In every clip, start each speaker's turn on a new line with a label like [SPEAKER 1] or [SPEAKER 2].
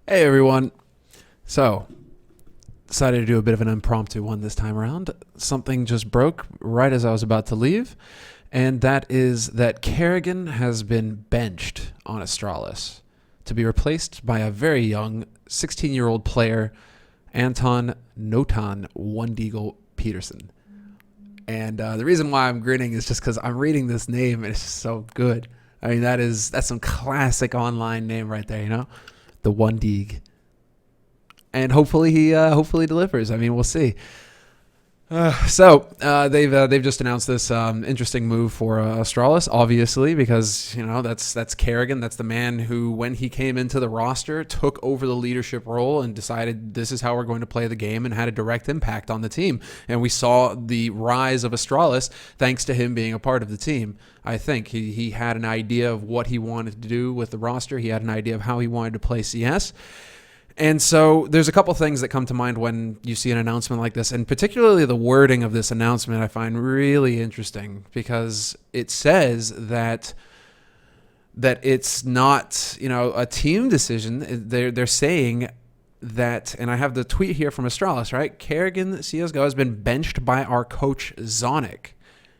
[SPEAKER 1] Hey everyone. So, decided to do a bit of an impromptu one this time around. Something just broke right as I was about to leave, and that is that Karrigan has been benched on Astralis to be replaced by a very young 16-year-old player, Anton Notan One Deagle Peterson. And the reason why I'm grinning is just because I'm reading this name and it's just so good. I mean, that's some classic online name right there, the One Deeg, and hopefully he hopefully delivers. I mean, we'll see. They've just announced this interesting move for Astralis, obviously, because that's Karrigan. That's the man who, when he came into the roster, took over the leadership role and decided this is how we're going to play the game and had a direct impact on the team. And we saw the rise of Astralis thanks to him being a part of the team. I think he had an idea of what he wanted to do with the roster. He had an idea of how he wanted to play CS. And so there's a couple things that come to mind when you see an announcement like this, and particularly the wording of this announcement I find really interesting because it says that it's not, a team decision. They're saying that, and I have the tweet here from Astralis, right? Karrigan CSGO has been benched by our coach Zonic.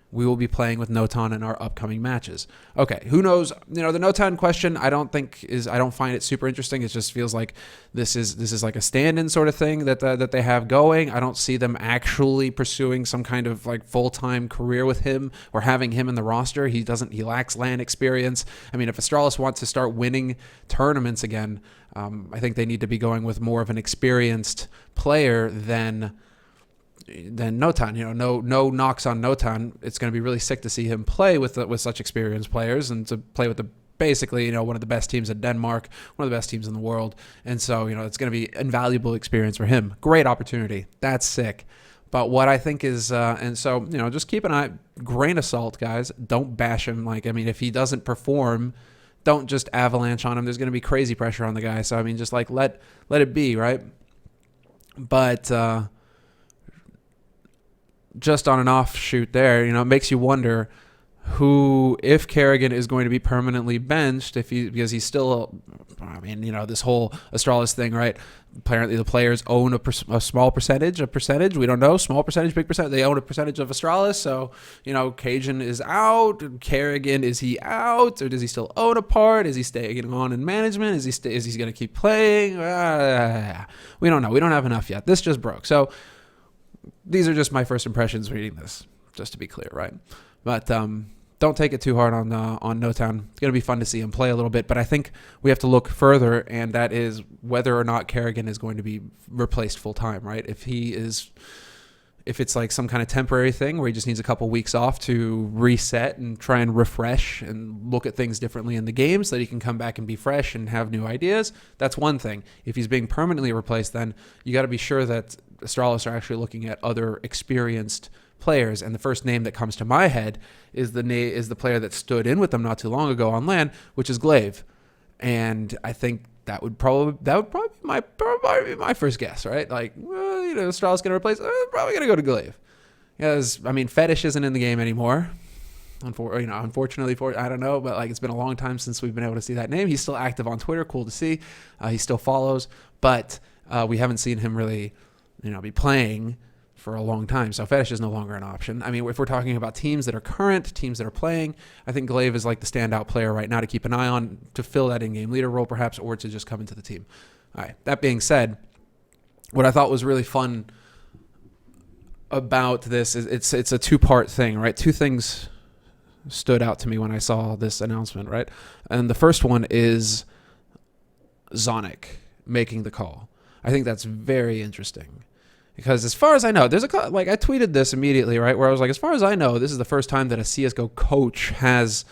[SPEAKER 1] We will be playing with Notan in our upcoming matches. Okay, who knows? The Notan question I don't find it super interesting. It just feels like this is like a stand-in sort of thing that they have going. I don't see them actually pursuing some kind of like full-time career with him or having him in the roster. He lacks LAN experience. I mean, if Astralis wants to start winning tournaments again, I think they need to be going with more of an experienced player than Notan. No knocks on Notan. It's going to be really sick to see him play with such experienced players and to play with basically one of the best teams in Denmark, one of the best teams in the world. And so, it's going to be invaluable experience for him. Great opportunity. That's sick. But what I think is, just keep an grain of salt, guys. Don't bash him. If he doesn't perform, don't just avalanche on him. There's going to be crazy pressure on the guy. So, just let it be, right? But, just on an offshoot there, it makes you wonder if Karrigan is going to be permanently benched because he's still, this whole Astralis thing, right? Apparently the players own a small percentage, we don't know, small percentage, big percentage. They own a percentage of Astralis. So, Cajun is out. Karrigan, is he out or does he still own a part? Is he staying on in management? Is he going to keep playing? We don't know. We don't have enough yet. This just broke. So, these are just my first impressions reading this, just to be clear, right? But don't take it too hard on Notan. It's going to be fun to see him play a little bit, but I think we have to look further, and that is whether or not Karrigan is going to be replaced full-time, right? If it's like some kind of temporary thing where he just needs a couple weeks off to reset and try and refresh and look at things differently in the game so that he can come back and be fresh and have new ideas, that's one thing. If he's being permanently replaced, then you got to be sure that Astralis are actually looking at other experienced players, and the first name that comes to my head is the player that stood in with them not too long ago on LAN, which is Glaive. And I think that would probably be my first guess, right? Astralis going to replace, probably going to go to Glaive. Because, Fetish isn't in the game anymore. Unfortunately, I don't know, but it's been a long time since we've been able to see that name. He's still active on Twitter, cool to see. He still follows, but we haven't seen him really, be playing for a long time. So Fetish is no longer an option. If we're talking about teams that are current, teams that are playing, I think Glaive is like the standout player right now to keep an eye on, to fill that in-game leader role perhaps, or to just come into the team. All right. That being said, what I thought was really fun about this is it's a two-part thing, right? Two things stood out to me when I saw this announcement, right? And the first one is Zonic making the call. I think that's very interesting because as far as I know, I tweeted this immediately, right? Where I was like, as far as I know, this is the first time that a CSGO coach has,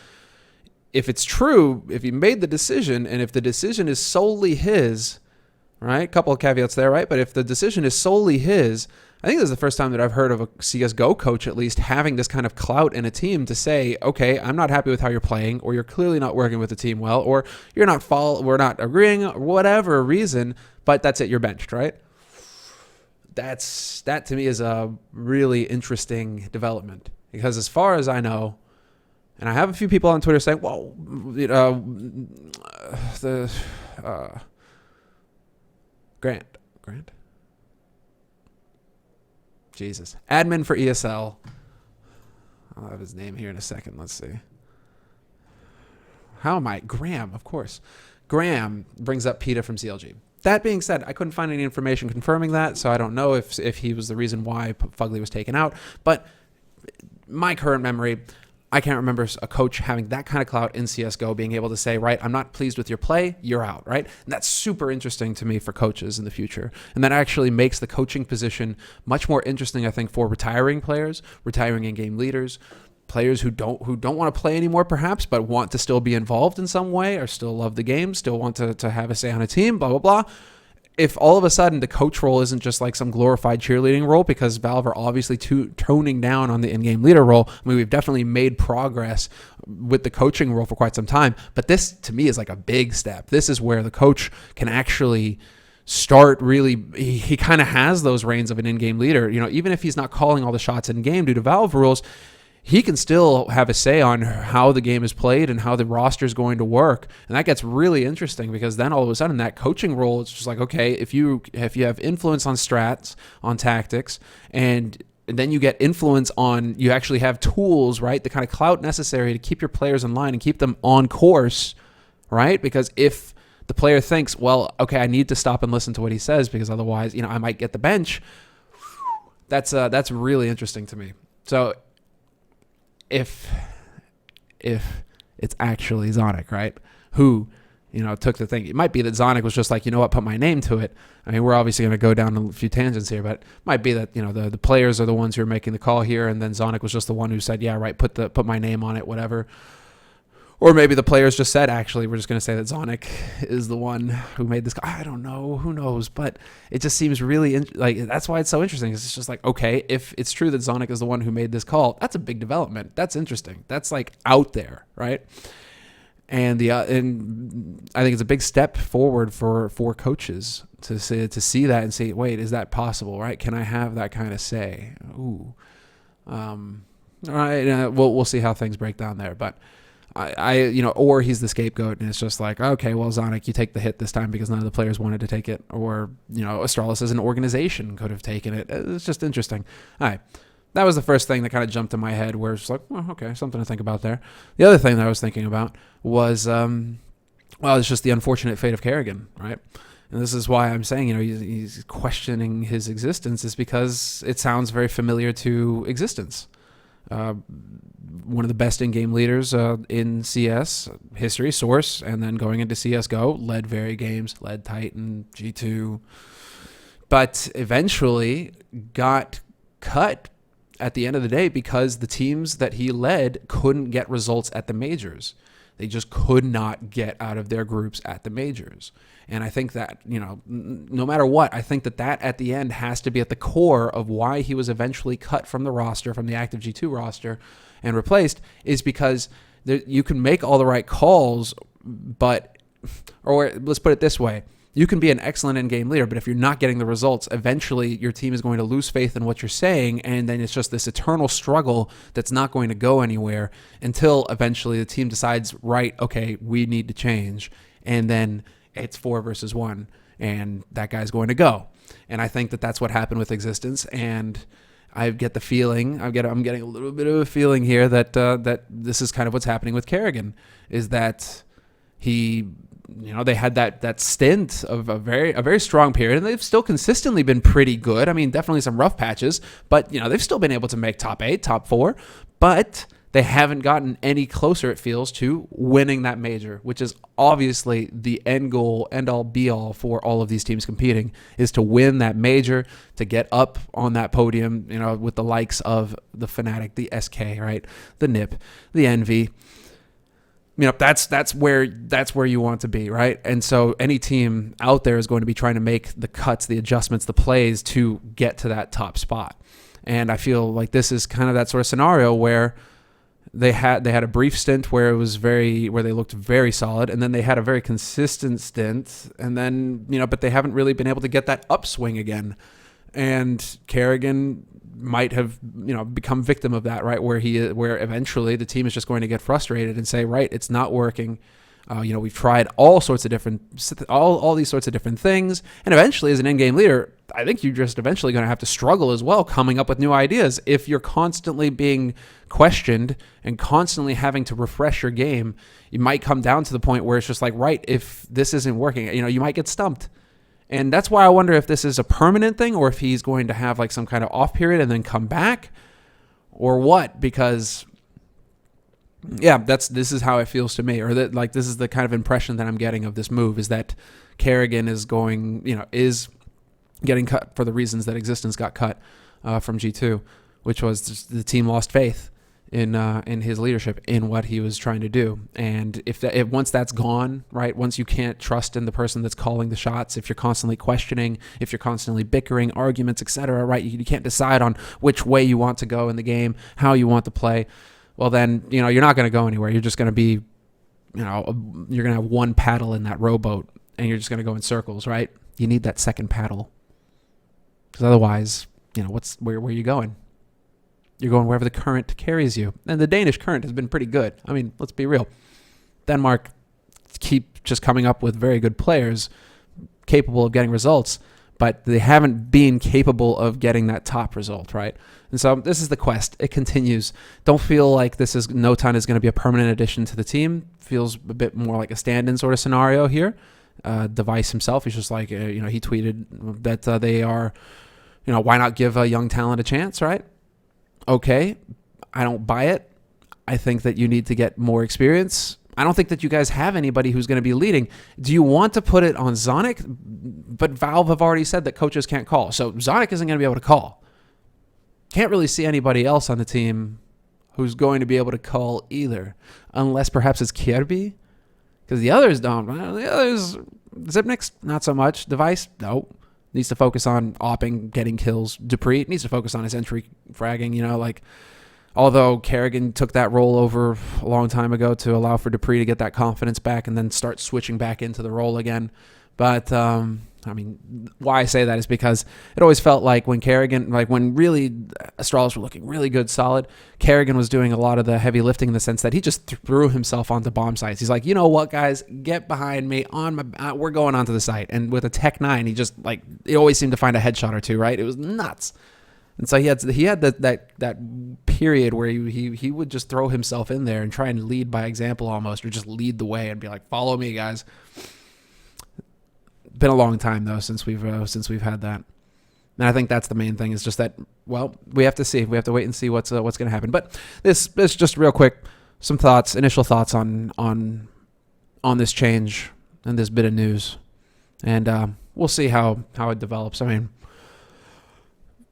[SPEAKER 1] if it's true, if he made the decision and if the decision is solely his, right? Couple of caveats there, right? But if the decision is solely his, I think this is the first time that I've heard of a CSGO coach at least having this kind of clout in a team to say, okay, I'm not happy with how you're playing, or you're clearly not working with the team well, or we're not agreeing, or whatever reason, but that's it, you're benched, right? That to me is a really interesting development because as far as I know, and I have a few people on Twitter saying, well, Grant. Jesus. Admin for ESL. I'll have his name here in a second. Let's see. How am I? Graham, of course. Graham brings up PETA from CLG. That being said, I couldn't find any information confirming that, so I don't know if he was the reason why Fugly was taken out. But my current memory, I can't remember a coach having that kind of clout in CSGO, being able to say, right, I'm not pleased with your play, you're out, right? And that's super interesting to me for coaches in the future. And that actually makes the coaching position much more interesting, I think, for retiring players, retiring in-game leaders, players who don't want to play anymore, perhaps, but want to still be involved in some way or still love the game, still want to have a say on a team, blah, blah, blah. If all of a sudden the coach role isn't just like some glorified cheerleading role, because Valve are obviously toning down on the in-game leader role. I mean, we've definitely made progress with the coaching role for quite some time, but this to me is like a big step. This is where the coach can actually start really, he kind of has those reins of an in-game leader. You know, even if he's not calling all the shots in-game due to Valve rules, he can still have a say on how the game is played and how the roster is going to work. And that gets really interesting, because then all of a sudden that coaching role, it's just like, okay, if you have influence on strats, on tactics, and then you get influence on, you actually have tools, right? The kind of clout necessary to keep your players in line and keep them on course, right? Because if the player thinks, well, okay, I need to stop and listen to what he says because otherwise, you know, I might get the bench. That's really interesting to me. So if it's actually Zonic, right, who, you know, took the thing, it might be that Zonic was just like, you know what, put my name to it. I mean, we're obviously going to go down a few tangents here, but it might be that, you know, the players are the ones who are making the call here, and then Zonic was just the one who said, yeah, right, put my name on it, whatever. Or maybe the players just said, actually, we're just going to say that Zonic is the one who made this call. I don't know. Who knows? But it just seems really, that's why it's so interesting. It's just like, okay, if it's true that Zonic is the one who made this call, that's a big development. That's interesting. That's like out there, right? And and I think it's a big step forward for coaches to see that and say, wait, is that possible, right? Can I have that kind of say? Ooh. All right, we'll see how things break down there, but you know, or he's the scapegoat and it's just like, okay, well, Zonic, you take the hit this time because none of the players wanted to take it, or, you know, Astralis as an organization could have taken it. It's just interesting. All right. That was the first thing that kind of jumped in my head, where it's just like, well, okay, something to think about there. The other thing that I was thinking about was, it's just the unfortunate fate of Karrigan, right? And this is why I'm saying, you know, he's questioning his existence, is because it sounds very familiar to existence. One of the best in-game leaders in CS history, Source, and then going into CSGO, led Very Games, led Titan, G2, but eventually got cut at the end of the day because the teams that he led couldn't get results at the majors. They just could not get out of their groups at the majors. And I think that, you know, no matter what, I think that at the end has to be at the core of why he was eventually cut from the roster, from the active G2 roster, and replaced, is because you can make all the right calls, but, or let's put it this way, you can be an excellent in-game leader, but if you're not getting the results, eventually your team is going to lose faith in what you're saying, and then it's just this eternal struggle that's not going to go anywhere until eventually the team decides, right, okay, we need to change, and then it's 4 versus 1, and that guy's going to go. And I think that that's what happened with Existence, and I get the feeling, I'm getting a little bit of a feeling here that that this is kind of what's happening with Karrigan, is that he, you know, they had that stint of a very strong period, and they've still consistently been pretty good. I mean, definitely some rough patches, but, you know, they've still been able to make top 8, top 4, but they haven't gotten any closer, it feels, to winning that major, which is obviously the end goal, end all be all for all of these teams competing, is to win that major, to get up on that podium, you know, with the likes of the Fnatic, the SK, right, the NIP, the Envy. You know, that's where you want to be, right? And so any team out there is going to be trying to make the cuts, the adjustments, the plays to get to that top spot. And I feel like this is kind of that sort of scenario where they had a brief stint where they looked very solid, and then they had a very consistent stint, and then, you know, but they haven't really been able to get that upswing again. And Karrigan might have, you know, become victim of that, right? Where eventually the team is just going to get frustrated and say, right, it's not working. We've tried all sorts of all these sorts of different things, and eventually, as an in-game leader, I think you're just eventually going to have to struggle as well, coming up with new ideas. If you're constantly being questioned and constantly having to refresh your game, you might come down to the point where it's just like, right, if this isn't working, you might get stumped. And that's why I wonder if this is a permanent thing, or if he's going to have like some kind of off period and then come back, or what, because yeah, this is how it feels to me, or that like this is the kind of impression that I'm getting of this move, is that Karrigan is getting cut for the reasons that Existence got cut from G2, which was just the team lost faith in his leadership, in what he was trying to do. And if once that's gone, right, once you can't trust in the person that's calling the shots, if you're constantly questioning, if you're constantly bickering, arguments, etc., right, you can't decide on which way you want to go in the game, how you want to play. Well, then, you're not going to go anywhere. You're just going to be, you're going to have one paddle in that rowboat, and you're just going to go in circles, right? You need that second paddle. Because otherwise, where are you going? You're going wherever the current carries you. And the Danish current has been pretty good. I mean, let's be real. Denmark keep just coming up with very good players capable of getting results, but they haven't been capable of getting that top result, right? And so this is the quest. It continues. Don't feel like Notan is going to be a permanent addition to the team. Feels a bit more like a stand-in sort of scenario here. Device himself, he's just like, he tweeted that they are, why not give a young talent a chance, right? Okay, I don't buy it. I think that you need to get more experience. I don't think that you guys have anybody who's going to be leading. Do you want to put it on Zonic? But Valve have already said that coaches can't call. So Zonic isn't going to be able to call. Can't really see anybody else on the team who's going to be able to call either. Unless perhaps it's Kirby. Because the others don't. The others, Zipnix, not so much. Device, no. Needs to focus on opping, getting kills. Dupree needs to focus on his entry fragging, although Karrigan took that role over a long time ago to allow for Dupree to get that confidence back and then start switching back into the role again. But, why I say that is because it always felt like when Karrigan, when really Astralis were looking really good, solid, Karrigan was doing a lot of the heavy lifting in the sense that he just threw himself onto bomb sites. He's like, you know what, guys, get behind me we're going onto the site. And with a Tech 9, he just he always seemed to find a headshot or two, right? It was nuts. And so he had that period where he would just throw himself in there and try and lead by example almost, or just lead the way and be like, follow me, guys. Been a long time though since we've had that, and I think that's the main thing, is just that, well, we have to see. We have to wait and see what's going to happen. But this just real quick, some initial thoughts on this change and this bit of news, and we'll see how it develops. I mean,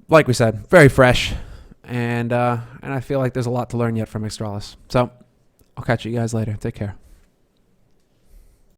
[SPEAKER 1] like we said, very fresh, and I feel like there's a lot to learn yet from Astralis. So I'll catch you guys later. Take care.